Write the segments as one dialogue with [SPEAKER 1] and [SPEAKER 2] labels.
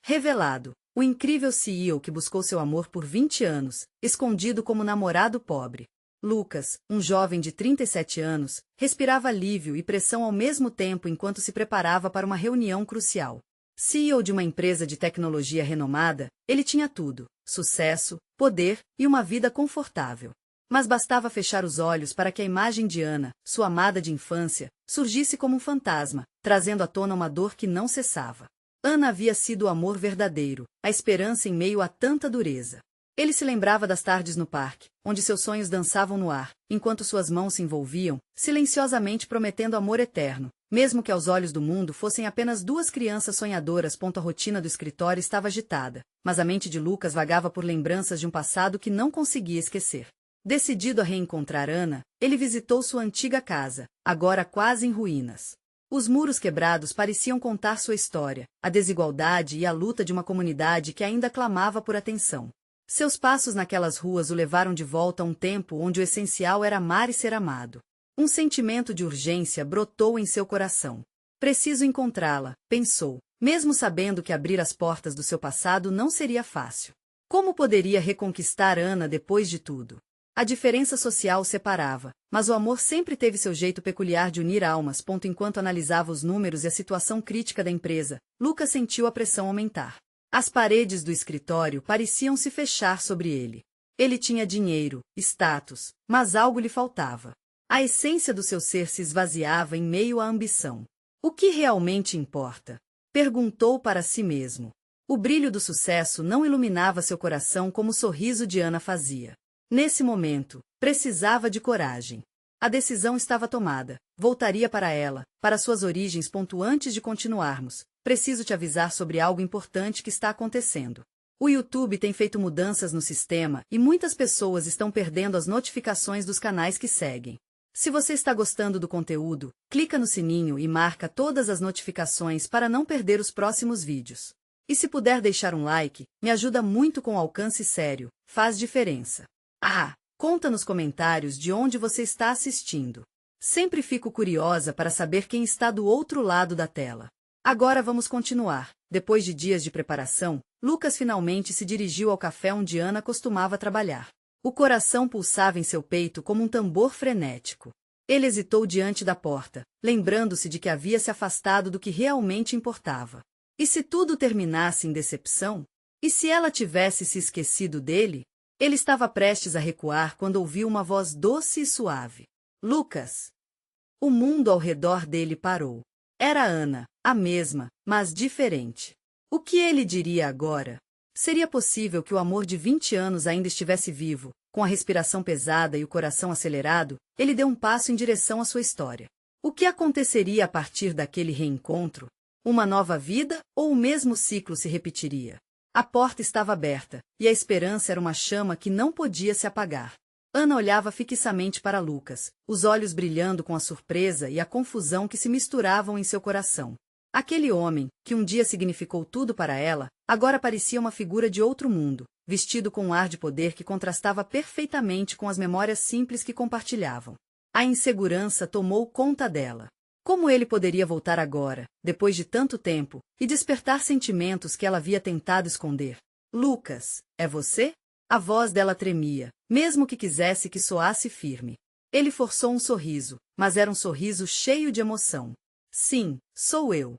[SPEAKER 1] Revelado. O incrível CEO que buscou seu amor por 20 anos, escondido como namorado pobre. Lucas, um jovem de 37 anos, respirava alívio e pressão ao mesmo tempo enquanto se preparava para uma reunião crucial. CEO de uma empresa de tecnologia renomada, ele tinha tudo: sucesso, poder e uma vida confortável. Mas bastava fechar os olhos para que a imagem de Ana, sua amada de infância, surgisse como um fantasma, trazendo à tona uma dor que não cessava. Ana havia sido o amor verdadeiro, a esperança em meio a tanta dureza. Ele se lembrava das tardes no parque, onde seus sonhos dançavam no ar, enquanto suas mãos se envolviam, silenciosamente prometendo amor eterno, mesmo que aos olhos do mundo fossem apenas duas crianças sonhadoras. A rotina do escritório estava agitada, mas a mente de Lucas vagava por lembranças de um passado que não conseguia esquecer. Decidido a reencontrar Ana, ele visitou sua antiga casa, agora quase em ruínas. Os muros quebrados pareciam contar sua história, a desigualdade e a luta de uma comunidade que ainda clamava por atenção. Seus passos naquelas ruas o levaram de volta a um tempo onde o essencial era amar e ser amado. Um sentimento de urgência brotou em seu coração. Preciso encontrá-la, pensou, mesmo sabendo que abrir as portas do seu passado não seria fácil. Como poderia reconquistar Ana depois de tudo? A diferença social o separava, mas o amor sempre teve seu jeito peculiar de unir almas. Enquanto analisava os números e a situação crítica da empresa, Lucas sentiu a pressão aumentar. As paredes do escritório pareciam se fechar sobre ele. Ele tinha dinheiro, status, mas algo lhe faltava. A essência do seu ser se esvaziava em meio à ambição. O que realmente importa? Perguntou para si mesmo. O brilho do sucesso não iluminava seu coração como o sorriso de Ana fazia. Nesse momento, precisava de coragem. A decisão estava tomada. Voltaria para ela, para suas origens. Antes de continuarmos, preciso te avisar sobre algo importante que está acontecendo. O YouTube tem feito mudanças no sistema e muitas pessoas estão perdendo as notificações dos canais que seguem. Se você está gostando do conteúdo, clica no sininho e marca todas as notificações para não perder os próximos vídeos. E se puder deixar um like, me ajuda muito com alcance sério, faz diferença. Conta nos comentários de onde você está assistindo. Sempre fico curiosa para saber quem está do outro lado da tela. Agora vamos continuar. Depois de dias de preparação, Lucas finalmente se dirigiu ao café onde Ana costumava trabalhar. O coração pulsava em seu peito como um tambor frenético. Ele hesitou diante da porta, lembrando-se de que havia se afastado do que realmente importava. E se tudo terminasse em decepção? E se ela tivesse se esquecido dele? Ele estava prestes a recuar quando ouviu uma voz doce e suave. Lucas! O mundo ao redor dele parou. Era Ana, a mesma, mas diferente. O que ele diria agora? Seria possível que o amor de 20 anos ainda estivesse vivo? Com a respiração pesada e o coração acelerado, ele deu um passo em direção à sua história. O que aconteceria a partir daquele reencontro? Uma nova vida ou o mesmo ciclo se repetiria? A porta estava aberta, e a esperança era uma chama que não podia se apagar. Ana olhava fixamente para Lucas, os olhos brilhando com a surpresa e a confusão que se misturavam em seu coração. Aquele homem, que um dia significou tudo para ela, agora parecia uma figura de outro mundo, vestido com um ar de poder que contrastava perfeitamente com as memórias simples que compartilhavam. A insegurança tomou conta dela. Como ele poderia voltar agora, depois de tanto tempo, e despertar sentimentos que ela havia tentado esconder? Lucas, é você? A voz dela tremia, mesmo que quisesse que soasse firme. Ele forçou um sorriso, mas era um sorriso cheio de emoção. Sim, sou eu.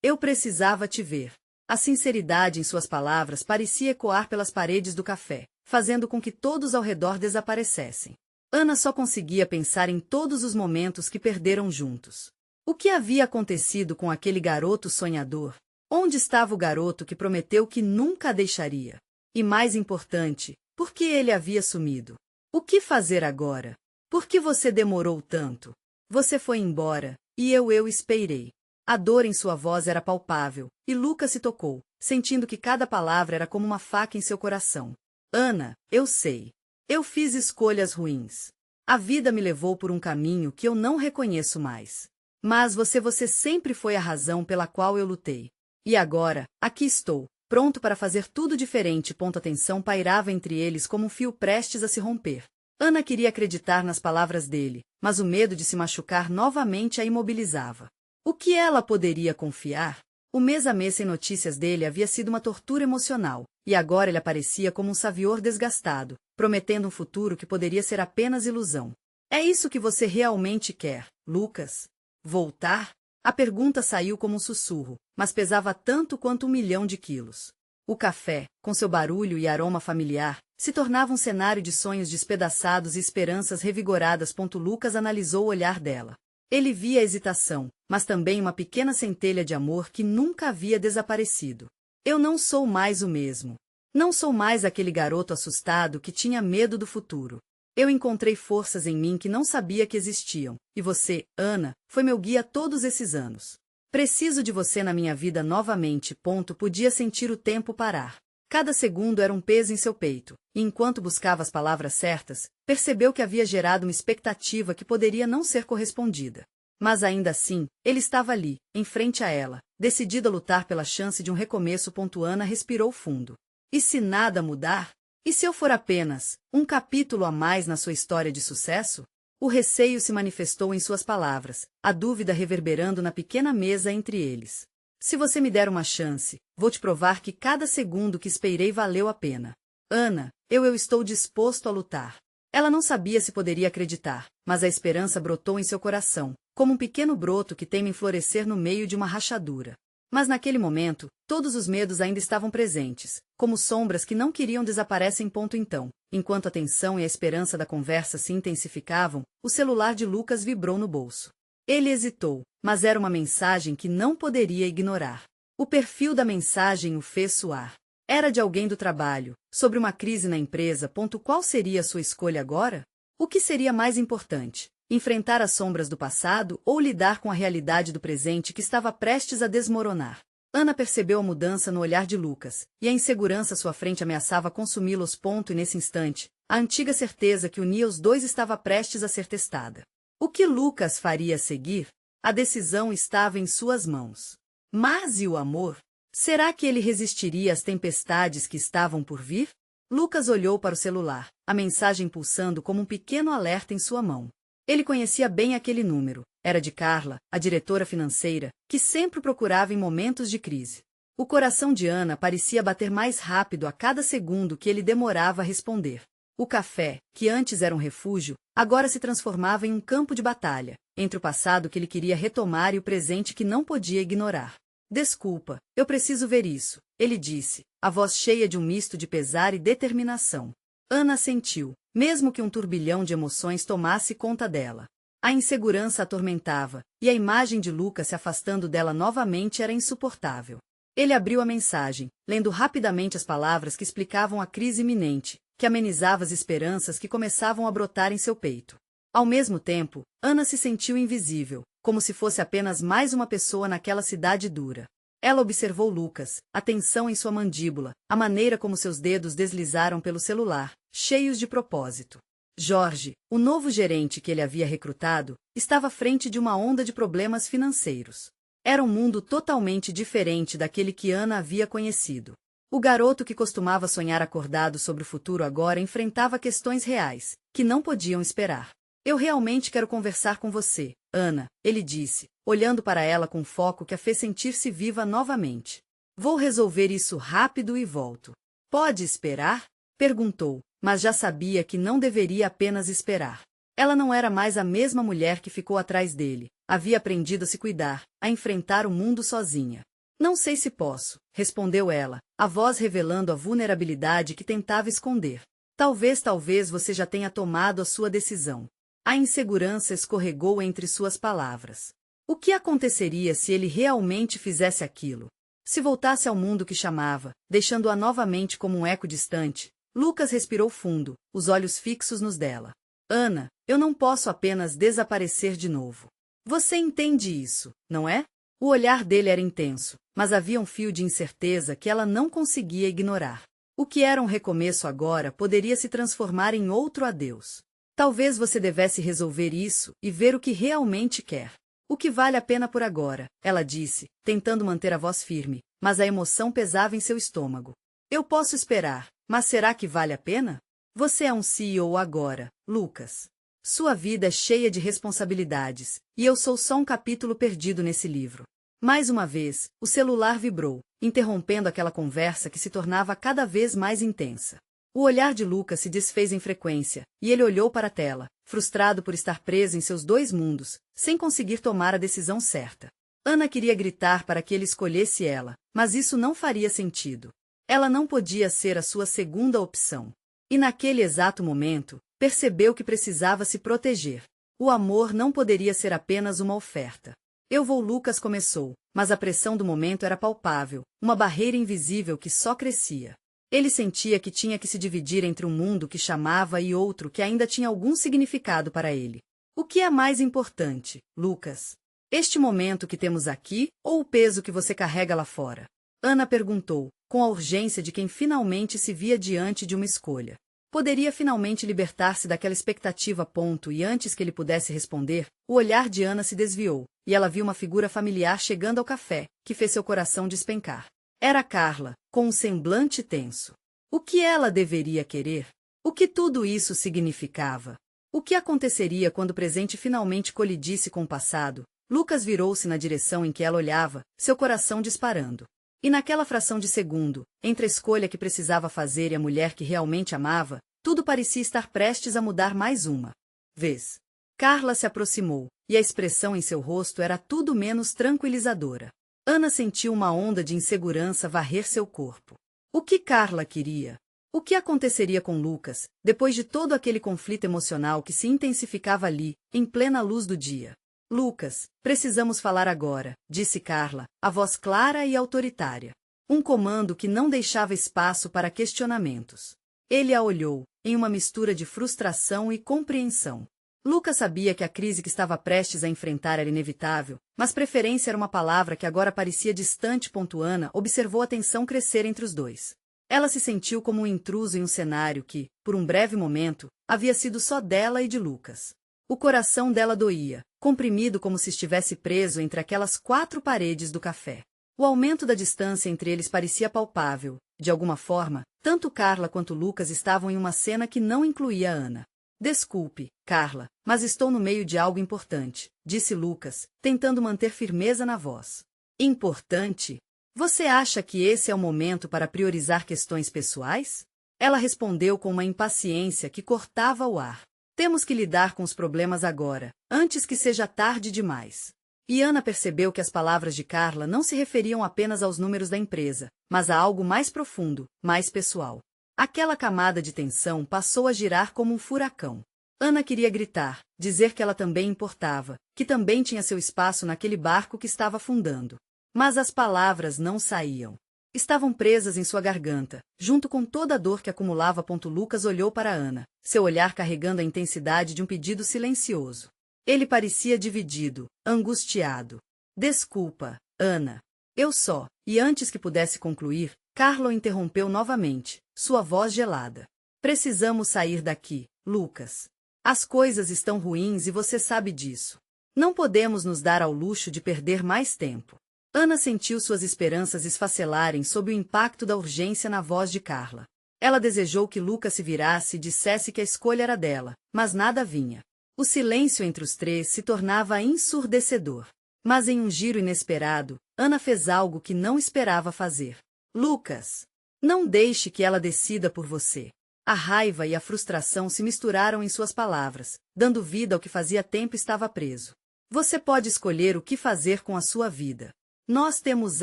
[SPEAKER 1] Eu precisava te ver. A sinceridade em suas palavras parecia ecoar pelas paredes do café, fazendo com que todos ao redor desaparecessem. Ana só conseguia pensar em todos os momentos que perderam juntos. O que havia acontecido com aquele garoto sonhador? Onde estava o garoto que prometeu que nunca a deixaria? E mais importante, por que ele havia sumido? O que fazer agora? Por que você demorou tanto? Você foi embora, e eu esperei. A dor em sua voz era palpável, e Lucas se tocou, sentindo que cada palavra era como uma faca em seu coração. Ana, eu sei. Eu fiz escolhas ruins. A vida me levou por um caminho que eu não reconheço mais. Mas você sempre foi a razão pela qual eu lutei. E agora, aqui estou, pronto para fazer tudo diferente. A tensão pairava entre eles como um fio prestes a se romper. Ana queria acreditar nas palavras dele, mas o medo de se machucar novamente a imobilizava. O que ela poderia confiar? O mês a mês sem notícias dele havia sido uma tortura emocional, e agora ele aparecia como um savior desgastado, prometendo um futuro que poderia ser apenas ilusão. É isso que você realmente quer, Lucas? Voltar? A pergunta saiu como um sussurro, mas pesava tanto quanto 1 milhão de quilos. O café, com seu barulho e aroma familiar, se tornava um cenário de sonhos despedaçados e esperanças revigoradas. Lucas analisou o olhar dela. Ele via hesitação, mas também uma pequena centelha de amor que nunca havia desaparecido. Eu não sou mais o mesmo. Não sou mais aquele garoto assustado que tinha medo do futuro. Eu encontrei forças em mim que não sabia que existiam, e você, Ana, foi meu guia todos esses anos. Preciso de você na minha vida novamente. Podia sentir o tempo parar. Cada segundo era um peso em seu peito, e enquanto buscava as palavras certas, percebeu que havia gerado uma expectativa que poderia não ser correspondida. Mas ainda assim, ele estava ali, em frente a ela, decidido a lutar pela chance de um recomeço. Ana respirou fundo. E se nada mudar? E se eu for apenas um capítulo a mais na sua história de sucesso? O receio se manifestou em suas palavras, a dúvida reverberando na pequena mesa entre eles. Se você me der uma chance, vou te provar que cada segundo que esperei valeu a pena. Ana, eu estou disposto a lutar. Ela não sabia se poderia acreditar, mas a esperança brotou em seu coração, como um pequeno broto que teme florescer no meio de uma rachadura. Mas naquele momento, todos os medos ainda estavam presentes, como sombras que não queriam desaparecer. Então, enquanto a tensão e a esperança da conversa se intensificavam, o celular de Lucas vibrou no bolso. Ele hesitou, mas era uma mensagem que não poderia ignorar. O perfil da mensagem o fez suar. Era de alguém do trabalho, sobre uma crise na empresa. Qual seria a sua escolha agora? O que seria mais importante? Enfrentar as sombras do passado ou lidar com a realidade do presente que estava prestes a desmoronar? Ana percebeu a mudança no olhar de Lucas, e a insegurança à sua frente ameaçava consumi-los. E nesse instante, a antiga certeza que unia os dois estava prestes a ser testada. O que Lucas faria a seguir? A decisão estava em suas mãos. Mas e o amor? Será que ele resistiria às tempestades que estavam por vir? Lucas olhou para o celular, a mensagem pulsando como um pequeno alerta em sua mão. Ele conhecia bem aquele número. Era de Carla, a diretora financeira, que sempre procurava em momentos de crise. O coração de Ana parecia bater mais rápido a cada segundo que ele demorava a responder. O café, que antes era um refúgio, agora se transformava em um campo de batalha, entre o passado que ele queria retomar e o presente que não podia ignorar. Desculpa, eu preciso ver isso, ele disse, a voz cheia de um misto de pesar e determinação. Ana sentiu, mesmo que um turbilhão de emoções tomasse conta dela. A insegurança a atormentava, e a imagem de Lucas se afastando dela novamente era insuportável. Ele abriu a mensagem, lendo rapidamente as palavras que explicavam a crise iminente, que amenizava as esperanças que começavam a brotar em seu peito. Ao mesmo tempo, Ana se sentiu invisível, como se fosse apenas mais uma pessoa naquela cidade dura. Ela observou Lucas, a tensão em sua mandíbula, a maneira como seus dedos deslizaram pelo celular, cheios de propósito. Jorge, o novo gerente que ele havia recrutado, estava à frente de uma onda de problemas financeiros. Era um mundo totalmente diferente daquele que Ana havia conhecido. O garoto que costumava sonhar acordado sobre o futuro agora enfrentava questões reais, que não podiam esperar. Eu realmente quero conversar com você, Ana, ele disse, olhando para ela com foco que a fez sentir-se viva novamente. Vou resolver isso rápido e volto. Pode esperar? Perguntou, mas já sabia que não deveria apenas esperar. Ela não era mais a mesma mulher que ficou atrás dele. Havia aprendido a se cuidar, a enfrentar o mundo sozinha. Não sei se posso, respondeu ela, a voz revelando a vulnerabilidade que tentava esconder. Talvez você já tenha tomado a sua decisão. A insegurança escorregou entre suas palavras. O que aconteceria se ele realmente fizesse aquilo? Se voltasse ao mundo que chamava, deixando-a novamente como um eco distante? Lucas respirou fundo, os olhos fixos nos dela. Ana, eu não posso apenas desaparecer de novo. Você entende isso, não é? O olhar dele era intenso, mas havia um fio de incerteza que ela não conseguia ignorar. O que era um recomeço agora poderia se transformar em outro adeus. Talvez você devesse resolver isso e ver o que realmente quer. O que vale a pena por agora, ela disse, tentando manter a voz firme, mas a emoção pesava em seu estômago. Eu posso esperar, mas será que vale a pena? Você é um CEO agora, Lucas. Sua vida é cheia de responsabilidades, e eu sou só um capítulo perdido nesse livro. Mais uma vez, o celular vibrou, interrompendo aquela conversa que se tornava cada vez mais intensa. O olhar de Lucas se desfez em frequência, e ele olhou para a tela, frustrado por estar preso em seus dois mundos, sem conseguir tomar a decisão certa. Ana queria gritar para que ele escolhesse ela, mas isso não faria sentido. Ela não podia ser a sua segunda opção. E naquele exato momento, percebeu que precisava se proteger. O amor não poderia ser apenas uma oferta. Lucas começou, mas a pressão do momento era palpável, uma barreira invisível que só crescia. Ele sentia que tinha que se dividir entre um mundo que chamava e outro que ainda tinha algum significado para ele. O que é mais importante, Lucas? Este momento que temos aqui, ou o peso que você carrega lá fora? Ana perguntou, com a urgência de quem finalmente se via diante de uma escolha. Poderia finalmente libertar-se daquela expectativa. E antes que ele pudesse responder, o olhar de Ana se desviou, e ela viu uma figura familiar chegando ao café, que fez seu coração despencar. Era Carla, com um semblante tenso. O que ela deveria querer? O que tudo isso significava? O que aconteceria quando o presente finalmente colidisse com o passado? Lucas virou-se na direção em que ela olhava, seu coração disparando. E naquela fração de segundo, entre a escolha que precisava fazer e a mulher que realmente amava, tudo parecia estar prestes a mudar mais uma vez. Carla se aproximou, e a expressão em seu rosto era tudo menos tranquilizadora. Ana sentiu uma onda de insegurança varrer seu corpo. O que Carla queria? O que aconteceria com Lucas, depois de todo aquele conflito emocional que se intensificava ali, em plena luz do dia? Lucas, precisamos falar agora, disse Carla, a voz clara e autoritária. Um comando que não deixava espaço para questionamentos. Ele a olhou, em uma mistura de frustração e compreensão. Lucas sabia que a crise que estava prestes a enfrentar era inevitável, mas preferência era uma palavra que agora parecia distante. Ana observou a tensão crescer entre os dois. Ela se sentiu como um intruso em um cenário que, por um breve momento, havia sido só dela e de Lucas. O coração dela doía, comprimido como se estivesse preso entre aquelas quatro paredes do café. O aumento da distância entre eles parecia palpável. De alguma forma, tanto Carla quanto Lucas estavam em uma cena que não incluía Ana. Desculpe, Carla, mas estou no meio de algo importante, disse Lucas, tentando manter firmeza na voz. Importante? Você acha que esse é o momento para priorizar questões pessoais? Ela respondeu com uma impaciência que cortava o ar. Temos que lidar com os problemas agora, antes que seja tarde demais. E Ana percebeu que as palavras de Carla não se referiam apenas aos números da empresa, mas a algo mais profundo, mais pessoal. Aquela camada de tensão passou a girar como um furacão. Ana queria gritar, dizer que ela também importava, que também tinha seu espaço naquele barco que estava afundando. Mas as palavras não saíam. Estavam presas em sua garganta, junto com toda a dor que acumulava. Lucas olhou para Ana, seu olhar carregando a intensidade de um pedido silencioso. Ele parecia dividido, angustiado. Desculpa, Ana. Eu só. E antes que pudesse concluir, Carla o interrompeu novamente, sua voz gelada. Precisamos sair daqui, Lucas. As coisas estão ruins e você sabe disso. Não podemos nos dar ao luxo de perder mais tempo. Ana sentiu suas esperanças esfacelarem sob o impacto da urgência na voz de Carla. Ela desejou que Lucas se virasse e dissesse que a escolha era dela, mas nada vinha. O silêncio entre os três se tornava ensurdecedor. Mas em um giro inesperado, Ana fez algo que não esperava fazer. Lucas, não deixe que ela decida por você. A raiva e a frustração se misturaram em suas palavras, dando vida ao que fazia tempo estava preso. Você pode escolher o que fazer com a sua vida. Nós temos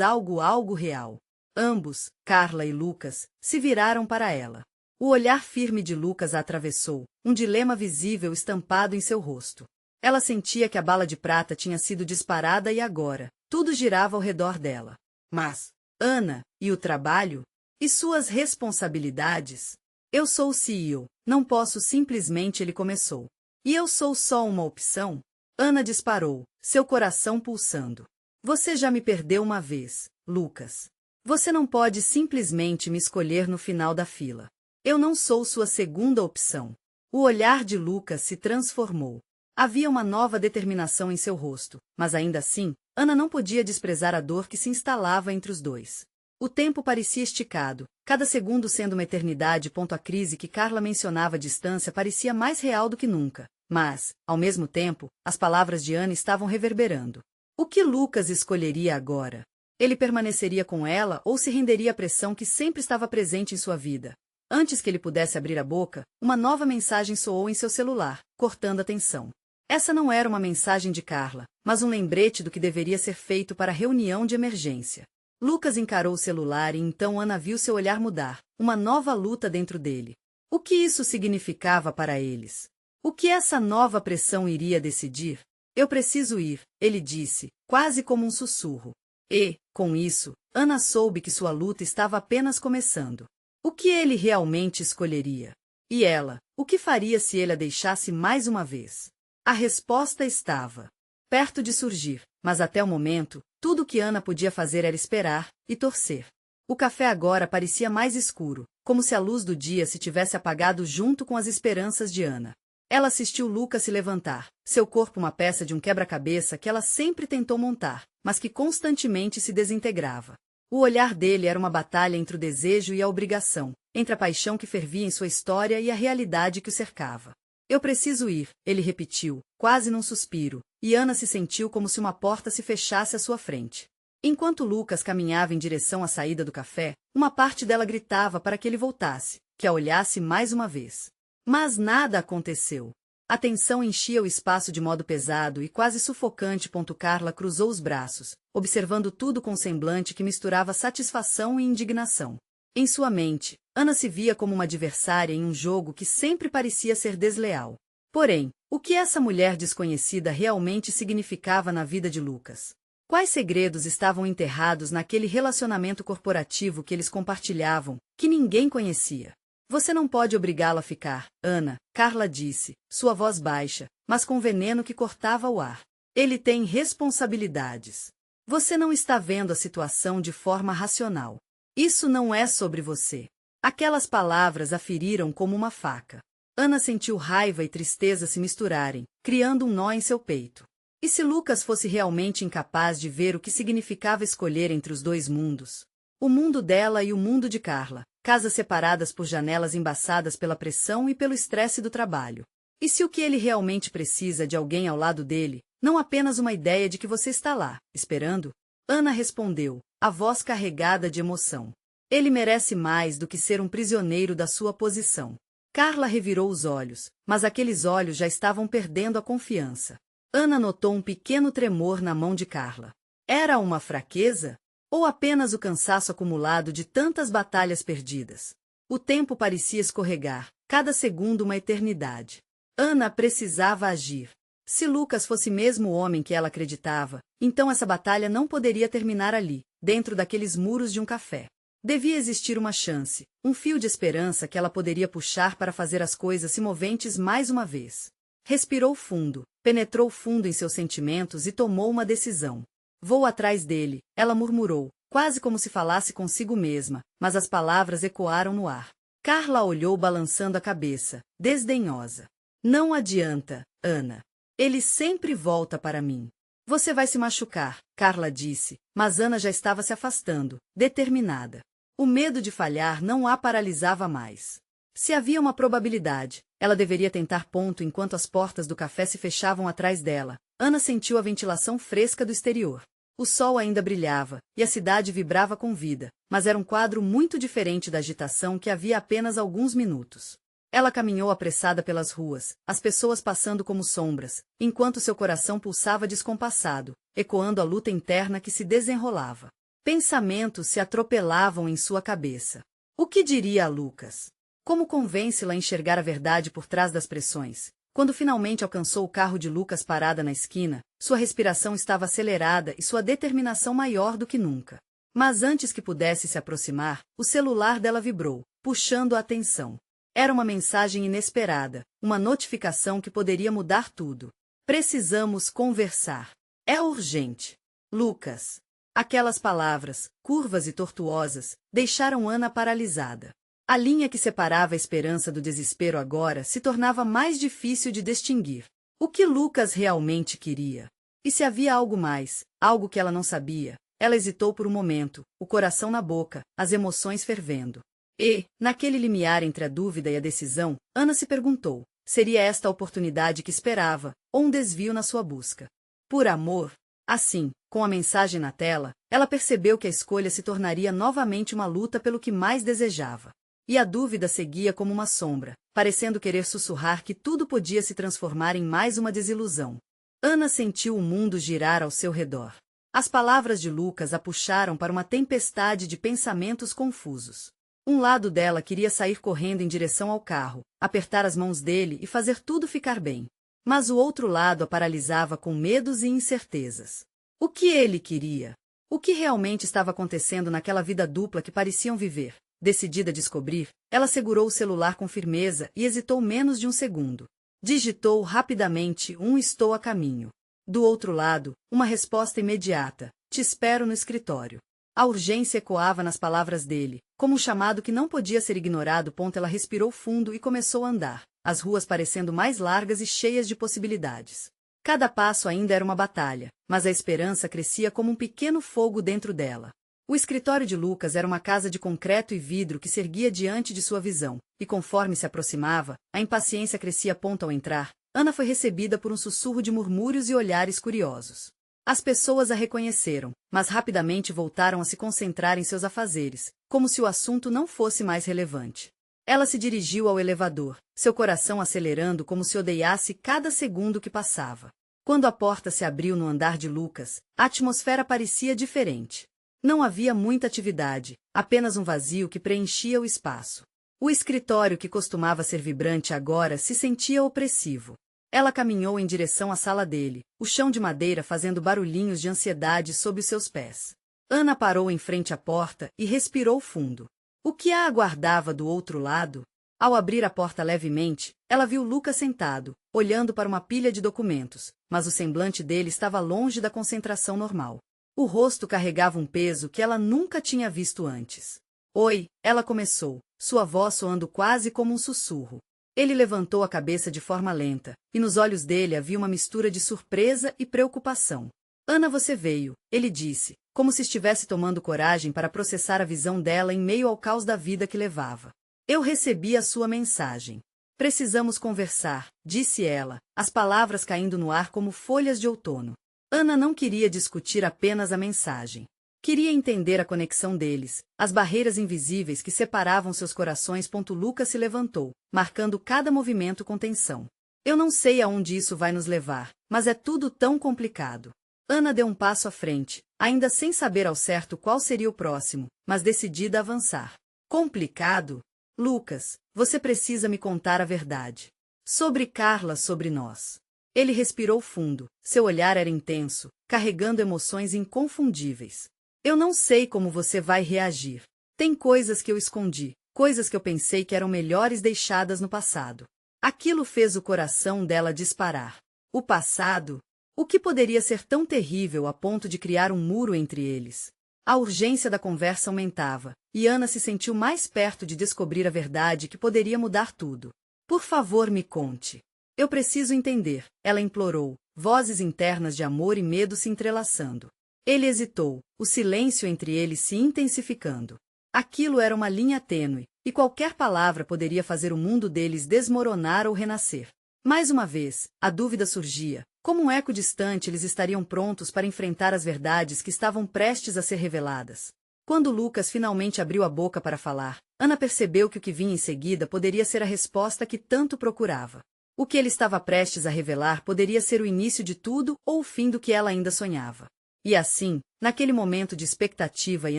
[SPEAKER 1] algo real. Ambos, Carla e Lucas, se viraram para ela. O olhar firme de Lucas a atravessou, um dilema visível estampado em seu rosto. Ela sentia que a bala de prata tinha sido disparada e agora, tudo girava ao redor dela. Mas, Ana, e o trabalho? E suas responsabilidades? Eu sou o CEO, não posso simplesmente. Ele começou. E eu sou só uma opção? Ana disparou, seu coração pulsando. Você já me perdeu uma vez, Lucas. Você não pode simplesmente me escolher no final da fila. Eu não sou sua segunda opção. O olhar de Lucas se transformou. Havia uma nova determinação em seu rosto, mas ainda assim, Ana não podia desprezar a dor que se instalava entre os dois. O tempo parecia esticado, cada segundo sendo uma eternidade. A crise que Carla mencionava à distância parecia mais real do que nunca, mas, ao mesmo tempo, as palavras de Ana estavam reverberando. O que Lucas escolheria agora? Ele permaneceria com ela ou se renderia à pressão que sempre estava presente em sua vida? Antes que ele pudesse abrir a boca, uma nova mensagem soou em seu celular, cortando a tensão. Essa não era uma mensagem de Carla, mas um lembrete do que deveria ser feito para a reunião de emergência. Lucas encarou o celular e então Ana viu seu olhar mudar, uma nova luta dentro dele. O que isso significava para eles? O que essa nova pressão iria decidir? Eu preciso ir, ele disse, quase como um sussurro. E, com isso, Ana soube que sua luta estava apenas começando. O que ele realmente escolheria? E ela, o que faria se ele a deixasse mais uma vez? A resposta estava perto de surgir, mas até o momento, tudo o que Ana podia fazer era esperar e torcer. O café agora parecia mais escuro, como se a luz do dia se tivesse apagado junto com as esperanças de Ana. Ela assistiu Lucas se levantar, seu corpo uma peça de um quebra-cabeça que ela sempre tentou montar, mas que constantemente se desintegrava. O olhar dele era uma batalha entre o desejo e a obrigação, entre a paixão que fervia em sua história e a realidade que o cercava. Eu preciso ir, ele repetiu, quase num suspiro, e Ana se sentiu como se uma porta se fechasse à sua frente. Enquanto Lucas caminhava em direção à saída do café, uma parte dela gritava para que ele voltasse, que a olhasse mais uma vez. Mas nada aconteceu. A tensão enchia o espaço de modo pesado e quase sufocante. Carla cruzou os braços, observando tudo com um semblante que misturava satisfação e indignação. Em sua mente, Ana se via como uma adversária em um jogo que sempre parecia ser desleal. Porém, o que essa mulher desconhecida realmente significava na vida de Lucas? Quais segredos estavam enterrados naquele relacionamento corporativo que eles compartilhavam, que ninguém conhecia? Você não pode obrigá-lo a ficar, Ana, Carla disse, sua voz baixa, mas com veneno que cortava o ar. Ele tem responsabilidades. Você não está vendo a situação de forma racional. Isso não é sobre você. Aquelas palavras a feriram como uma faca. Ana sentiu raiva e tristeza se misturarem, criando um nó em seu peito. E se Lucas fosse realmente incapaz de ver o que significava escolher entre os dois mundos? O mundo dela e o mundo de Carla, casas separadas por janelas embaçadas pela pressão e pelo estresse do trabalho. E se o que ele realmente precisa de alguém ao lado dele, não apenas uma ideia de que você está lá, esperando? Ana respondeu, a voz carregada de emoção. Ele merece mais do que ser um prisioneiro da sua posição. Carla revirou os olhos, mas aqueles olhos já estavam perdendo a confiança. Ana notou um pequeno tremor na mão de Carla. Era uma fraqueza? Ou apenas o cansaço acumulado de tantas batalhas perdidas? O tempo parecia escorregar, cada segundo uma eternidade. Ana precisava agir. Se Lucas fosse mesmo o homem que ela acreditava, então essa batalha não poderia terminar ali, dentro daqueles muros de um café. Devia existir uma chance, um fio de esperança que ela poderia puxar para fazer as coisas se moventes mais uma vez. Respirou fundo, penetrou fundo em seus sentimentos e tomou uma decisão. Vou atrás dele, ela murmurou, quase como se falasse consigo mesma, mas as palavras ecoaram no ar. Carla olhou balançando a cabeça, desdenhosa. Não adianta, Ana. Ele sempre volta para mim. Você vai se machucar, Carla disse, mas Ana já estava se afastando, determinada. O medo de falhar não a paralisava mais. Se havia uma probabilidade, ela deveria tentar ponto enquanto as portas do café se fechavam atrás dela. Ana sentiu a ventilação fresca do exterior. O sol ainda brilhava, e a cidade vibrava com vida, mas era um quadro muito diferente da agitação que havia apenas alguns minutos. Ela caminhou apressada pelas ruas, as pessoas passando como sombras, enquanto seu coração pulsava descompassado, ecoando a luta interna que se desenrolava. Pensamentos se atropelavam em sua cabeça. O que diria a Lucas? Como convence-la a enxergar a verdade por trás das pressões? Quando finalmente alcançou o carro de Lucas parada na esquina, sua respiração estava acelerada e sua determinação maior do que nunca. Mas antes que pudesse se aproximar, o celular dela vibrou, puxando a atenção. Era uma mensagem inesperada, uma notificação que poderia mudar tudo. Precisamos conversar. É urgente. Lucas. Aquelas palavras, curvas e tortuosas, deixaram Ana paralisada. A linha que separava a esperança do desespero agora se tornava mais difícil de distinguir. O que Lucas realmente queria? E se havia algo mais, algo que ela não sabia? Ela hesitou por um momento, o coração na boca, as emoções fervendo. E, naquele limiar entre a dúvida e a decisão, Ana se perguntou, seria esta a oportunidade que esperava, ou um desvio na sua busca? Por amor? Assim, com a mensagem na tela, ela percebeu que a escolha se tornaria novamente uma luta pelo que mais desejava. E a dúvida seguia como uma sombra, parecendo querer sussurrar que tudo podia se transformar em mais uma desilusão. Ana sentiu o mundo girar ao seu redor. As palavras de Lucas a puxaram para uma tempestade de pensamentos confusos. Um lado dela queria sair correndo em direção ao carro, apertar as mãos dele e fazer tudo ficar bem. Mas o outro lado a paralisava com medos e incertezas. O que ele queria? O que realmente estava acontecendo naquela vida dupla que pareciam viver? Decidida a descobrir, ela segurou o celular com firmeza e hesitou menos de um segundo. Digitou rapidamente estou a caminho. Do outro lado, uma resposta imediata: te espero no escritório. A urgência ecoava nas palavras dele, como um chamado que não podia ser ignorado. Ela respirou fundo e começou a andar, as ruas parecendo mais largas e cheias de possibilidades. Cada passo ainda era uma batalha, mas a esperança crescia como um pequeno fogo dentro dela. O escritório de Lucas era uma casa de concreto e vidro que se erguia diante de sua visão, e conforme se aproximava, a impaciência crescia. Ao entrar, Ana foi recebida por um sussurro de murmúrios e olhares curiosos. As pessoas a reconheceram, mas rapidamente voltaram a se concentrar em seus afazeres, como se o assunto não fosse mais relevante. Ela se dirigiu ao elevador, seu coração acelerando como se odiasse cada segundo que passava. Quando a porta se abriu no andar de Lucas, a atmosfera parecia diferente. Não havia muita atividade, apenas um vazio que preenchia o espaço. O escritório que costumava ser vibrante agora se sentia opressivo. Ela caminhou em direção à sala dele, o chão de madeira fazendo barulhinhos de ansiedade sob os seus pés. Ana parou em frente à porta e respirou fundo. O que a aguardava do outro lado? Ao abrir a porta levemente, ela viu Lucas sentado, olhando para uma pilha de documentos, mas o semblante dele estava longe da concentração normal. O rosto carregava um peso que ela nunca tinha visto antes. Oi, ela começou, sua voz soando quase como um sussurro. Ele levantou a cabeça de forma lenta, e nos olhos dele havia uma mistura de surpresa e preocupação. Ana, você veio, ele disse, como se estivesse tomando coragem para processar a visão dela em meio ao caos da vida que levava. Eu recebi a sua mensagem. Precisamos conversar, disse ela, as palavras caindo no ar como folhas de outono. Ana não queria discutir apenas a mensagem. Queria entender a conexão deles, as barreiras invisíveis que separavam seus corações. Lucas se levantou, marcando cada movimento com tensão. Eu não sei aonde isso vai nos levar, mas é tudo tão complicado. Ana deu um passo à frente, ainda sem saber ao certo qual seria o próximo, mas decidida a avançar. Complicado? Lucas, você precisa me contar a verdade. Sobre Carla, sobre nós. Ele respirou fundo, seu olhar era intenso, carregando emoções inconfundíveis. Eu não sei como você vai reagir. Tem coisas que eu escondi, coisas que eu pensei que eram melhores deixadas no passado. Aquilo fez o coração dela disparar. O passado? O que poderia ser tão terrível a ponto de criar um muro entre eles? A urgência da conversa aumentava, e Ana se sentiu mais perto de descobrir a verdade que poderia mudar tudo. Por favor, me conte. Eu preciso entender, ela implorou, vozes internas de amor e medo se entrelaçando. Ele hesitou, o silêncio entre eles se intensificando. Aquilo era uma linha tênue, e qualquer palavra poderia fazer o mundo deles desmoronar ou renascer. Mais uma vez, a dúvida surgia. Como um eco distante, eles estariam prontos para enfrentar as verdades que estavam prestes a ser reveladas. Quando Lucas finalmente abriu a boca para falar, Ana percebeu que o que vinha em seguida poderia ser a resposta que tanto procurava. O que ele estava prestes a revelar poderia ser o início de tudo ou o fim do que ela ainda sonhava. E assim, naquele momento de expectativa e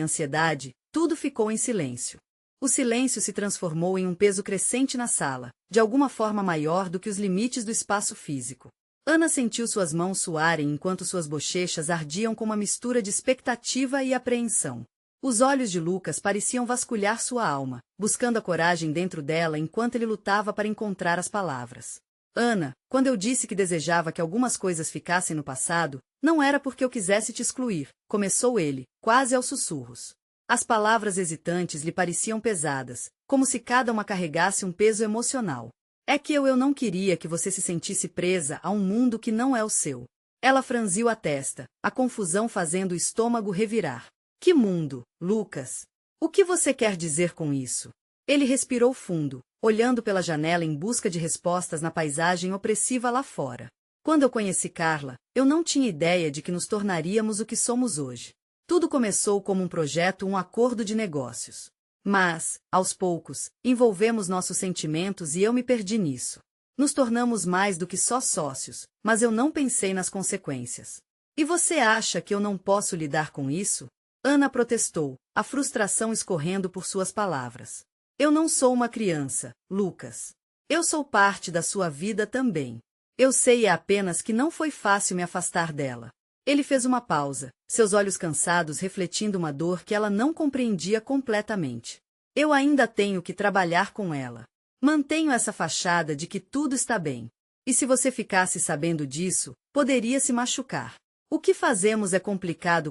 [SPEAKER 1] ansiedade, tudo ficou em silêncio. O silêncio se transformou em um peso crescente na sala, de alguma forma maior do que os limites do espaço físico. Ana sentiu suas mãos suarem enquanto suas bochechas ardiam com uma mistura de expectativa e apreensão. Os olhos de Lucas pareciam vasculhar sua alma, buscando a coragem dentro dela enquanto ele lutava para encontrar as palavras. Ana, quando eu disse que desejava que algumas coisas ficassem no passado, não era porque eu quisesse te excluir, começou ele, quase aos sussurros. As palavras hesitantes lhe pareciam pesadas, como se cada uma carregasse um peso emocional. É que eu não queria que você se sentisse presa a um mundo que não é o seu. Ela franziu a testa, a confusão fazendo o estômago revirar. Que mundo, Lucas? O que você quer dizer com isso? Ele respirou fundo, olhando pela janela em busca de respostas na paisagem opressiva lá fora. Quando eu conheci Carla, eu não tinha ideia de que nos tornaríamos o que somos hoje. Tudo começou como um projeto, um acordo de negócios. Mas, aos poucos, envolvemos nossos sentimentos e eu me perdi nisso. Nos tornamos mais do que só sócios, mas eu não pensei nas consequências. E você acha que eu não posso lidar com isso? Ana protestou, a frustração escorrendo por suas palavras. Eu não sou uma criança, Lucas. Eu sou parte da sua vida também. Eu sei apenas que não foi fácil me afastar dela. Ele fez uma pausa, seus olhos cansados refletindo uma dor que ela não compreendia completamente. Eu ainda tenho que trabalhar com ela. Mantenho essa fachada de que tudo está bem. E se você ficasse sabendo disso, poderia se machucar. O que fazemos é complicado?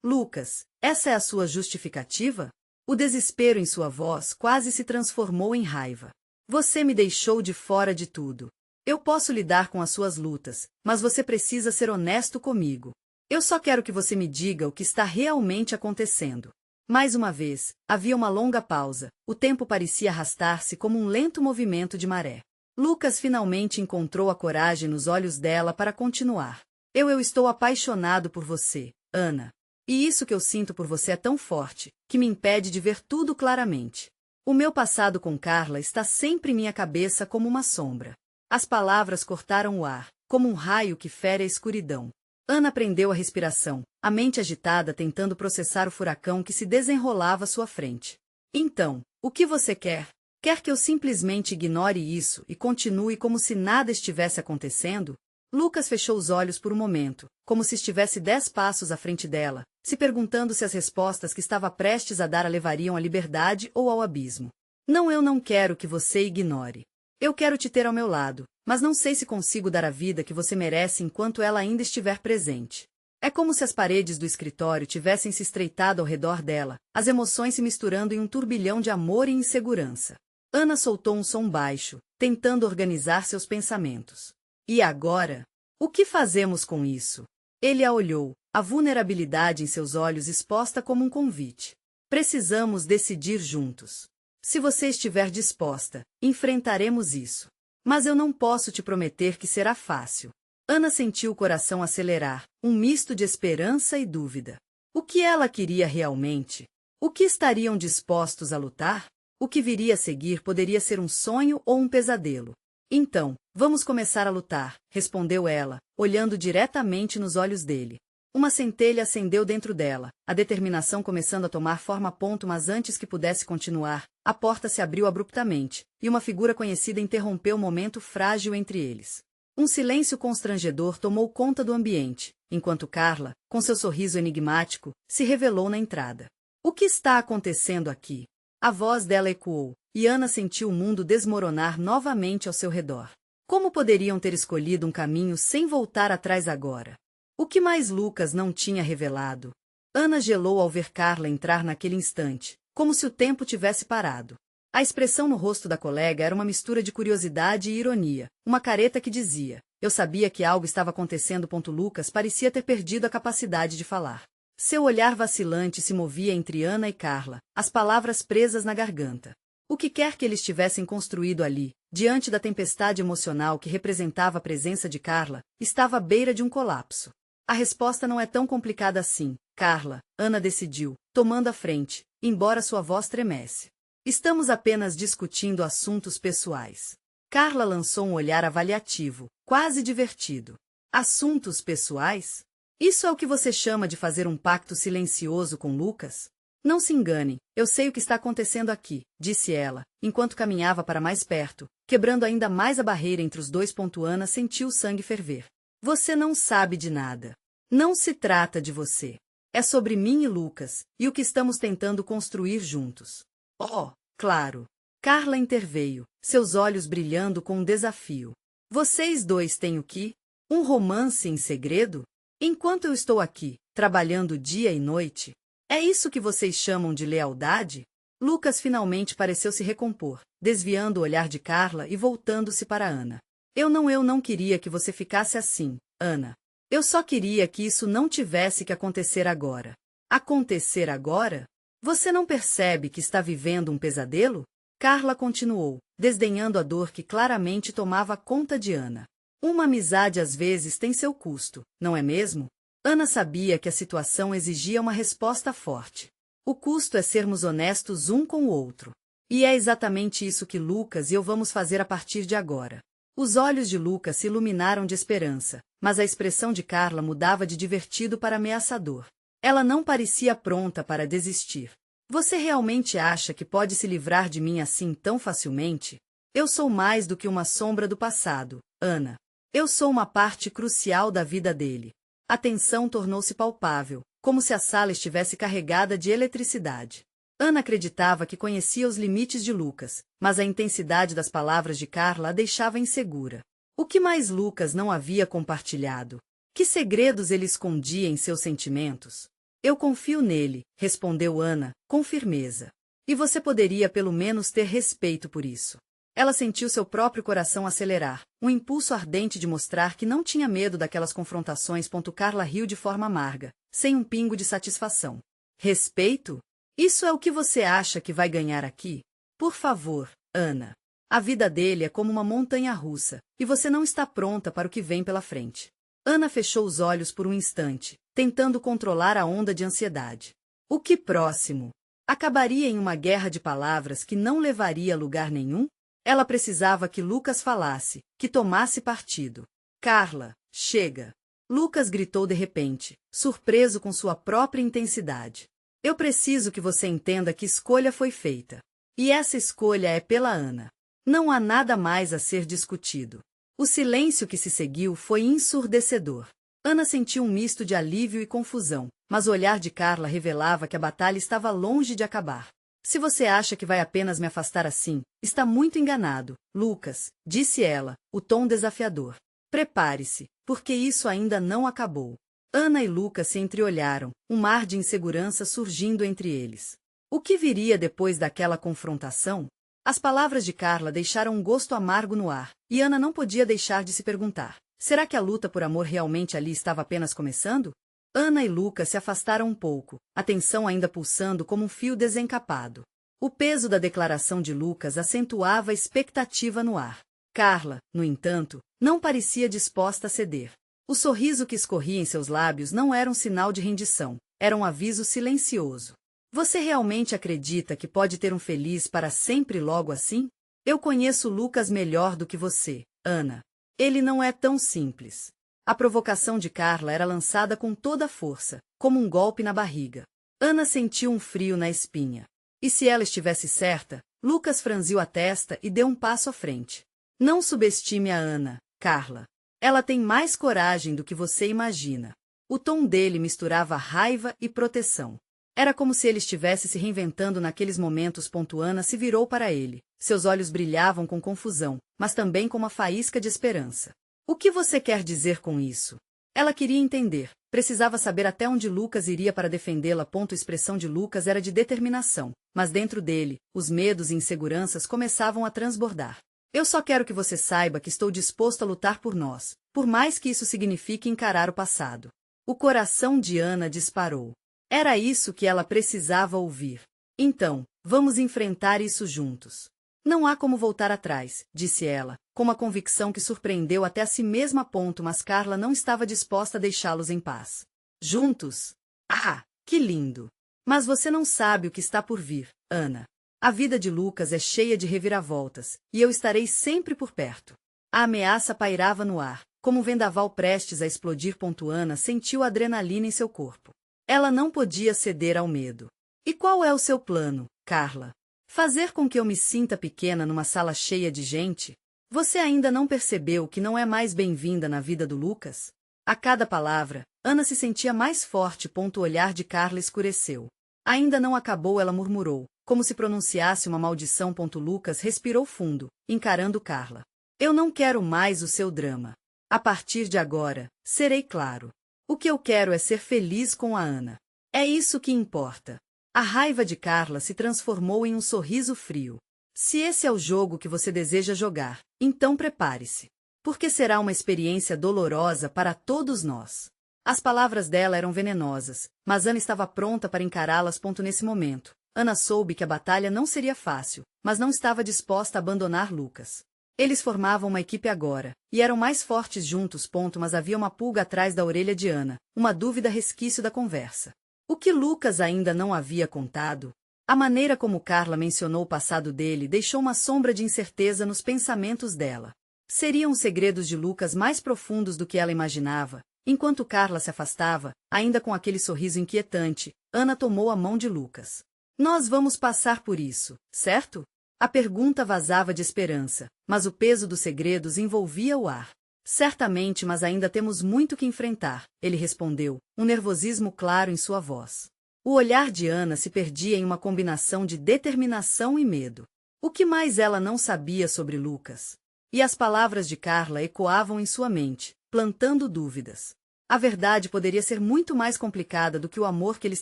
[SPEAKER 1] Lucas, essa é a sua justificativa? O desespero em sua voz quase se transformou em raiva. Você me deixou de fora de tudo. Eu posso lidar com as suas lutas, mas você precisa ser honesto comigo. Eu só quero que você me diga o que está realmente acontecendo. Mais uma vez, havia uma longa pausa, o tempo parecia arrastar-se como um lento movimento de maré. Lucas finalmente encontrou a coragem nos olhos dela para continuar. Eu estou apaixonado por você, Ana. E isso que eu sinto por você é tão forte, que me impede de ver tudo claramente. O meu passado com Carla está sempre em minha cabeça como uma sombra. As palavras cortaram o ar, como um raio que fere a escuridão. Ana prendeu a respiração, a mente agitada tentando processar o furacão que se desenrolava à sua frente. Então, o que você quer? Quer que eu simplesmente ignore isso e continue como se nada estivesse acontecendo? Lucas fechou os olhos por um momento, como se estivesse 10 passos à frente dela, se perguntando se as respostas que estava prestes a dar a levariam à liberdade ou ao abismo. Não, eu não quero que você ignore. Eu quero te ter ao meu lado, mas não sei se consigo dar a vida que você merece enquanto ela ainda estiver presente. É como se as paredes do escritório tivessem se estreitado ao redor dela, as emoções se misturando em um turbilhão de amor e insegurança. Ana soltou um som baixo, tentando organizar seus pensamentos. E agora? O que fazemos com isso? Ele a olhou, a vulnerabilidade em seus olhos exposta como um convite. Precisamos decidir juntos. Se você estiver disposta, enfrentaremos isso. Mas eu não posso te prometer que será fácil. Ana sentiu o coração acelerar, um misto de esperança e dúvida. O que ela queria realmente? O que estariam dispostos a lutar? O que viria a seguir poderia ser um sonho ou um pesadelo. Então, vamos começar a lutar, respondeu ela, olhando diretamente nos olhos dele. Uma centelha acendeu dentro dela, a determinação começando a tomar forma. Mas antes que pudesse continuar, a porta se abriu abruptamente, e uma figura conhecida interrompeu o momento frágil entre eles. Um silêncio constrangedor tomou conta do ambiente, enquanto Carla, com seu sorriso enigmático, se revelou na entrada. O que está acontecendo aqui? A voz dela ecoou, e Ana sentiu o mundo desmoronar novamente ao seu redor. Como poderiam ter escolhido um caminho sem voltar atrás agora? O que mais Lucas não tinha revelado? Ana gelou ao ver Carla entrar naquele instante, como se o tempo tivesse parado. A expressão no rosto da colega era uma mistura de curiosidade e ironia, uma careta que dizia: eu sabia que algo estava acontecendo. Lucas parecia ter perdido a capacidade de falar. Seu olhar vacilante se movia entre Ana e Carla, as palavras presas na garganta. O que quer que eles tivessem construído ali, diante da tempestade emocional que representava a presença de Carla, estava à beira de um colapso. A resposta não é tão complicada assim, Carla, Ana decidiu, tomando a frente, embora sua voz tremesse. Estamos apenas discutindo assuntos pessoais. Carla lançou um olhar avaliativo, quase divertido. Assuntos pessoais? Isso é o que você chama de fazer um pacto silencioso com Lucas? Não se engane, eu sei o que está acontecendo aqui, disse ela, enquanto caminhava para mais perto, quebrando ainda mais a barreira entre os dois. Ana sentiu o sangue ferver. Você não sabe de nada. Não se trata de você. É sobre mim e Lucas, e o que estamos tentando construir juntos. Oh, claro. Carla interveio, seus olhos brilhando com um desafio. Vocês dois têm o quê? Um romance em segredo? Enquanto eu estou aqui, trabalhando dia e noite? É isso que vocês chamam de lealdade? Lucas finalmente pareceu se recompor, desviando o olhar de Carla e voltando-se para Ana. Eu não queria que você ficasse assim, Ana. Eu só queria que isso não tivesse que acontecer agora. Acontecer agora? Você não percebe que está vivendo um pesadelo? Carla continuou, desdenhando a dor que claramente tomava conta de Ana. Uma amizade às vezes tem seu custo, não é mesmo? Ana sabia que a situação exigia uma resposta forte. O custo é sermos honestos um com o outro. E é exatamente isso que Lucas e eu vamos fazer a partir de agora. Os olhos de Lucas se iluminaram de esperança, mas a expressão de Carla mudava de divertido para ameaçador. Ela não parecia pronta para desistir. Você realmente acha que pode se livrar de mim assim tão facilmente? Eu sou mais do que uma sombra do passado, Ana. Eu sou uma parte crucial da vida dele. A tensão tornou-se palpável, como se a sala estivesse carregada de eletricidade. Ana acreditava que conhecia os limites de Lucas, mas a intensidade das palavras de Carla a deixava insegura. O que mais Lucas não havia compartilhado? Que segredos ele escondia em seus sentimentos? Eu confio nele, respondeu Ana, com firmeza. E você poderia pelo menos ter respeito por isso. Ela sentiu seu próprio coração acelerar, um impulso ardente de mostrar que não tinha medo daquelas confrontações. Carla riu de forma amarga, sem um pingo de satisfação. Respeito? Isso é o que você acha que vai ganhar aqui? Por favor, Ana. A vida dele é como uma montanha-russa, e você não está pronta para o que vem pela frente. Ana fechou os olhos por um instante, tentando controlar a onda de ansiedade. O que próximo? Acabaria em uma guerra de palavras que não levaria a lugar nenhum? Ela precisava que Lucas falasse, que tomasse partido. Carla, chega! Lucas gritou de repente, surpreso com sua própria intensidade. Eu preciso que você entenda que escolha foi feita. E essa escolha é pela Ana. Não há nada mais a ser discutido. O silêncio que se seguiu foi ensurdecedor. Ana sentiu um misto de alívio e confusão, mas o olhar de Carla revelava que a batalha estava longe de acabar. Se você acha que vai apenas me afastar assim, está muito enganado, Lucas, disse ela, o tom desafiador. Prepare-se, porque isso ainda não acabou. Ana e Lucas se entreolharam, um mar de insegurança surgindo entre eles. O que viria depois daquela confrontação? As palavras de Carla deixaram um gosto amargo no ar, e Ana não podia deixar de se perguntar: será que a luta por amor realmente ali estava apenas começando? Ana e Lucas se afastaram um pouco, a tensão ainda pulsando como um fio desencapado. O peso da declaração de Lucas acentuava a expectativa no ar. Carla, no entanto, não parecia disposta a ceder. O sorriso que escorria em seus lábios não era um sinal de rendição, era um aviso silencioso. Você realmente acredita que pode ter um feliz para sempre logo assim? Eu conheço Lucas melhor do que você, Ana. Ele não é tão simples. A provocação de Carla era lançada com toda a força, como um golpe na barriga. Ana sentiu um frio na espinha. E se ela estivesse certa, Lucas franziu a testa e deu um passo à frente. Não subestime a Ana, Carla. Ela tem mais coragem do que você imagina. O tom dele misturava raiva e proteção. Era como se ele estivesse se reinventando naqueles momentos. Ana se virou para ele. Seus olhos brilhavam com confusão, mas também com uma faísca de esperança. O que você quer dizer com isso? Ela queria entender. Precisava saber até onde Lucas iria para defendê-la. A expressão de Lucas era de determinação, mas dentro dele, os medos e inseguranças começavam a transbordar. Eu só quero que você saiba que estou disposto a lutar por nós, por mais que isso signifique encarar o passado. O coração de Ana disparou. Era isso que ela precisava ouvir. Então, vamos enfrentar isso juntos. Não há como voltar atrás, disse ela, com uma convicção que surpreendeu até a si mesma. Mas Carla não estava disposta a deixá-los em paz. Juntos? Ah, que lindo! Mas você não sabe o que está por vir, Ana. A vida de Lucas é cheia de reviravoltas, e eu estarei sempre por perto. A ameaça pairava no ar, como um vendaval prestes a explodir. Ana sentiu a adrenalina em seu corpo. Ela não podia ceder ao medo. E qual é o seu plano, Carla? Fazer com que eu me sinta pequena numa sala cheia de gente? Você ainda não percebeu que não é mais bem-vinda na vida do Lucas? A cada palavra, Ana se sentia mais forte. O olhar de Carla escureceu. Ainda não acabou, ela murmurou, como se pronunciasse uma maldição. Lucas respirou fundo, encarando Carla. Eu não quero mais o seu drama. A partir de agora, serei claro. O que eu quero é ser feliz com a Ana. É isso que importa. A raiva de Carla se transformou em um sorriso frio. Se esse é o jogo que você deseja jogar, então prepare-se. Porque será uma experiência dolorosa para todos nós. As palavras dela eram venenosas, mas Ana estava pronta para encará-las. Nesse momento, Ana soube que a batalha não seria fácil, mas não estava disposta a abandonar Lucas. Eles formavam uma equipe agora, e eram mais fortes juntos. Mas havia uma pulga atrás da orelha de Ana, uma dúvida resquício da conversa. O que Lucas ainda não havia contado? A maneira como Carla mencionou o passado dele deixou uma sombra de incerteza nos pensamentos dela. Seriam os segredos de Lucas mais profundos do que ela imaginava? Enquanto Carla se afastava, ainda com aquele sorriso inquietante, Ana tomou a mão de Lucas. Nós vamos passar por isso, certo? A pergunta vazava de esperança, mas o peso dos segredos envolvia o ar. Certamente, mas ainda temos muito que enfrentar, ele respondeu, um nervosismo claro em sua voz. O olhar de Ana se perdia em uma combinação de determinação e medo. O que mais ela não sabia sobre Lucas? E as palavras de Carla ecoavam em sua mente, plantando dúvidas. A verdade poderia ser muito mais complicada do que o amor que eles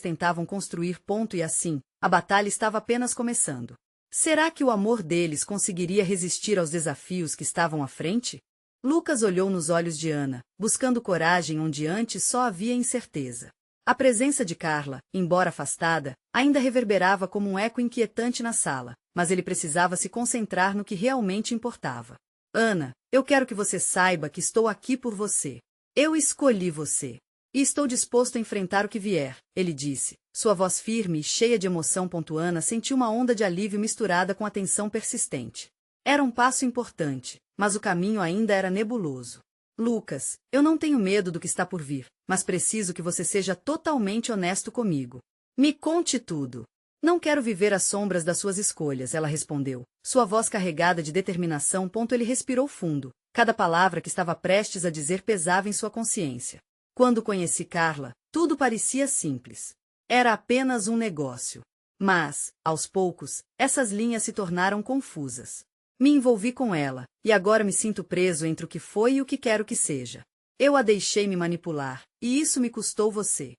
[SPEAKER 1] tentavam construir. E assim, a batalha estava apenas começando. Será que o amor deles conseguiria resistir aos desafios que estavam à frente? Lucas olhou nos olhos de Ana, buscando coragem onde antes só havia incerteza. A presença de Carla, embora afastada, ainda reverberava como um eco inquietante na sala, mas ele precisava se concentrar no que realmente importava. Ana, eu quero que você saiba que estou aqui por você. Eu escolhi você. E estou disposto a enfrentar o que vier, ele disse, sua voz firme e cheia de emoção. Ana sentiu uma onda de alívio misturada com a tensão persistente. Era um passo importante, mas o caminho ainda era nebuloso. Lucas, eu não tenho medo do que está por vir, mas preciso que você seja totalmente honesto comigo. Me conte tudo. Não quero viver às sombras das suas escolhas, ela respondeu, sua voz carregada de determinação. Ele respirou fundo. Cada palavra que estava prestes a dizer pesava em sua consciência. Quando conheci Carla, tudo parecia simples. Era apenas um negócio. Mas, aos poucos, essas linhas se tornaram confusas. Me envolvi com ela, e agora me sinto preso entre o que foi e o que quero que seja. Eu a deixei me manipular, e isso me custou você.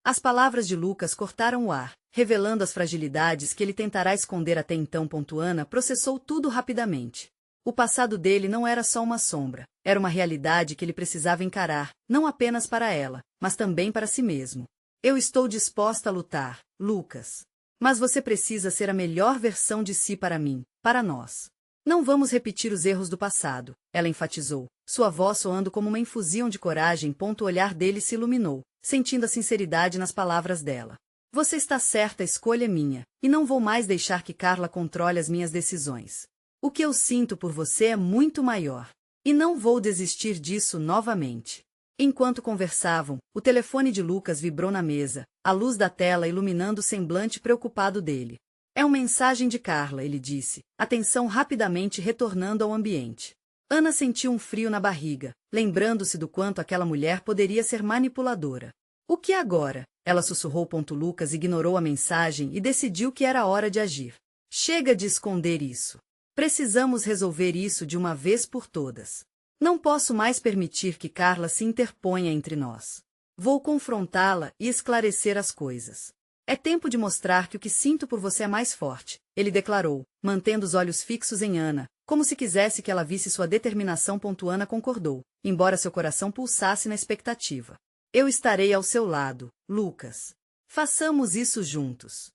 [SPEAKER 1] As palavras de Lucas cortaram o ar, revelando as fragilidades que ele tentará esconder até então. Ana processou tudo rapidamente. O passado dele não era só uma sombra, era uma realidade que ele precisava encarar, não apenas para ela, mas também para si mesmo. Eu estou disposta a lutar, Lucas. Mas você precisa ser a melhor versão de si para mim, para nós. Não vamos repetir os erros do passado, ela enfatizou, sua voz soando como uma infusão de coragem. O olhar dele se iluminou, sentindo a sinceridade nas palavras dela. Você está certa, a escolha é minha, e não vou mais deixar que Carla controle as minhas decisões. O que eu sinto por você é muito maior. E não vou desistir disso novamente. Enquanto conversavam, o telefone de Lucas vibrou na mesa, a luz da tela iluminando o semblante preocupado dele. É uma mensagem de Carla, ele disse, atenção rapidamente retornando ao ambiente. Ana sentiu um frio na barriga, lembrando-se do quanto aquela mulher poderia ser manipuladora. O que agora? Ela sussurrou. Lucas ignorou a mensagem e decidiu que era hora de agir. Chega de esconder isso. Precisamos resolver isso de uma vez por todas. Não posso mais permitir que Carla se interponha entre nós. Vou confrontá-la e esclarecer as coisas. É tempo de mostrar que o que sinto por você é mais forte, ele declarou, mantendo os olhos fixos em Ana, como se quisesse que ela visse sua determinação. Ana concordou, embora seu coração pulsasse na expectativa. Eu estarei ao seu lado, Lucas. Façamos isso juntos.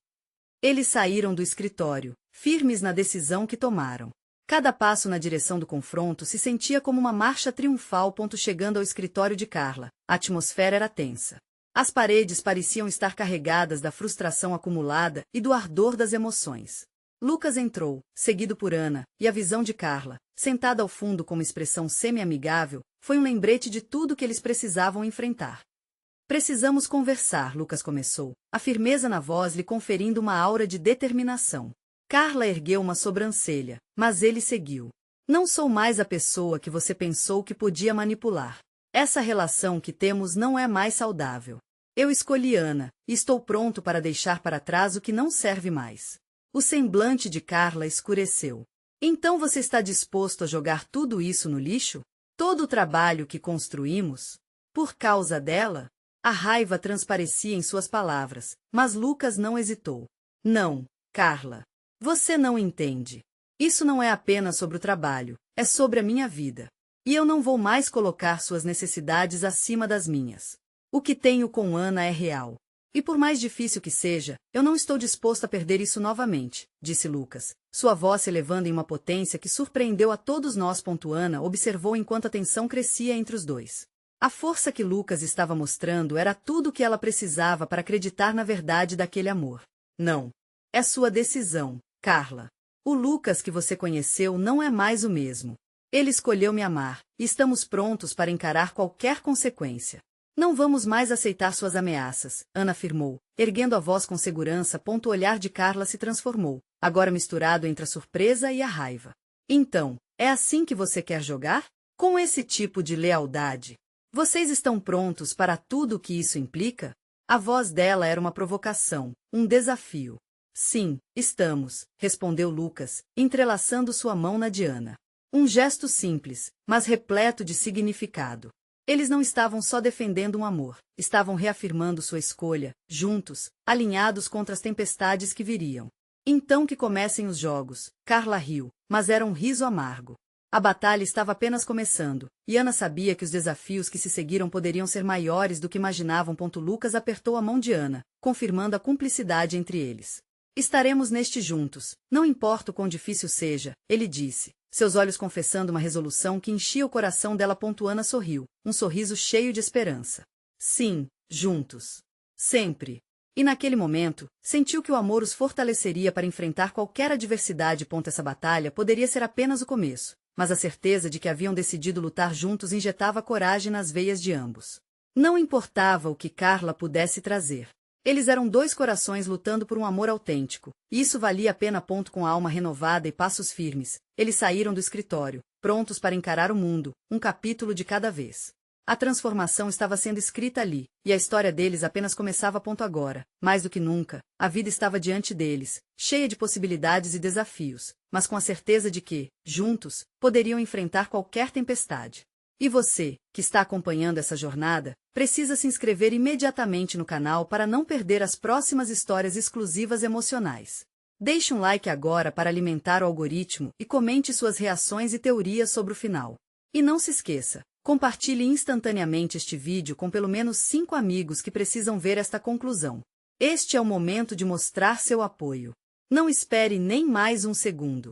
[SPEAKER 1] Eles saíram do escritório, firmes na decisão que tomaram. Cada passo na direção do confronto se sentia como uma marcha triunfal. Chegando ao escritório de Carla, a atmosfera era tensa. As paredes pareciam estar carregadas da frustração acumulada e do ardor das emoções. Lucas entrou, seguido por Ana, e a visão de Carla, sentada ao fundo com uma expressão semi-amigável, foi um lembrete de tudo que eles precisavam enfrentar. Precisamos conversar, Lucas começou, a firmeza na voz lhe conferindo uma aura de determinação. Carla ergueu uma sobrancelha, mas ele seguiu. Não sou mais a pessoa que você pensou que podia manipular. Essa relação que temos não é mais saudável. Eu escolhi Ana, e estou pronto para deixar para trás o que não serve mais. O semblante de Carla escureceu. Então você está disposto a jogar tudo isso no lixo? Todo o trabalho que construímos? Por causa dela? A raiva transparecia em suas palavras, mas Lucas não hesitou. Não, Carla. Você não entende. Isso não é apenas sobre o trabalho, é sobre a minha vida. E eu não vou mais colocar suas necessidades acima das minhas. O que tenho com Ana é real. E por mais difícil que seja, eu não estou disposto a perder isso novamente, disse Lucas, sua voz se elevando em uma potência que surpreendeu a todos nós. Ana observou enquanto a tensão crescia entre os dois. A força que Lucas estava mostrando era tudo o que ela precisava para acreditar na verdade daquele amor. Não. É sua decisão, Carla. O Lucas que você conheceu não é mais o mesmo. Ele escolheu me amar, e estamos prontos para encarar qualquer consequência. Não vamos mais aceitar suas ameaças, Ana afirmou, erguendo a voz com segurança. O olhar de Carla se transformou, agora misturado entre a surpresa e a raiva. Então, é assim que você quer jogar? Com esse tipo de lealdade? Vocês estão prontos para tudo o que isso implica? A voz dela era uma provocação, um desafio. Sim, estamos, respondeu Lucas, entrelaçando sua mão na de Ana. Um gesto simples, mas repleto de significado. Eles não estavam só defendendo um amor, estavam reafirmando sua escolha, juntos, alinhados contra as tempestades que viriam. Então que comecem os jogos, Carla riu, mas era um riso amargo. A batalha estava apenas começando, e Ana sabia que os desafios que se seguiram poderiam ser maiores do que imaginavam. Lucas apertou a mão de Ana, confirmando a cumplicidade entre eles. Estaremos neste juntos, não importa o quão difícil seja, ele disse, seus olhos confessando uma resolução que enchia o coração dela. Ana sorriu, um sorriso cheio de esperança. Sim, juntos. Sempre. E naquele momento, sentiu que o amor os fortaleceria para enfrentar qualquer adversidade. Essa batalha poderia ser apenas o começo, mas a certeza de que haviam decidido lutar juntos injetava coragem nas veias de ambos. Não importava o que Carla pudesse trazer. Eles eram dois corações lutando por um amor autêntico, e isso valia a pena. Com a alma renovada e passos firmes, eles saíram do escritório, prontos para encarar o mundo, um capítulo de cada vez. A transformação estava sendo escrita ali, e a história deles apenas começava. Agora, mais do que nunca, a vida estava diante deles, cheia de possibilidades e desafios, mas com a certeza de que, juntos, poderiam enfrentar qualquer tempestade. E você, que está acompanhando essa jornada, precisa se inscrever imediatamente no canal para não perder as próximas histórias exclusivas emocionais. Deixe um like agora para alimentar o algoritmo e comente suas reações e teorias sobre o final. E não se esqueça, compartilhe instantaneamente este vídeo com pelo menos 5 amigos que precisam ver esta conclusão. Este é o momento de mostrar seu apoio. Não espere nem mais um segundo.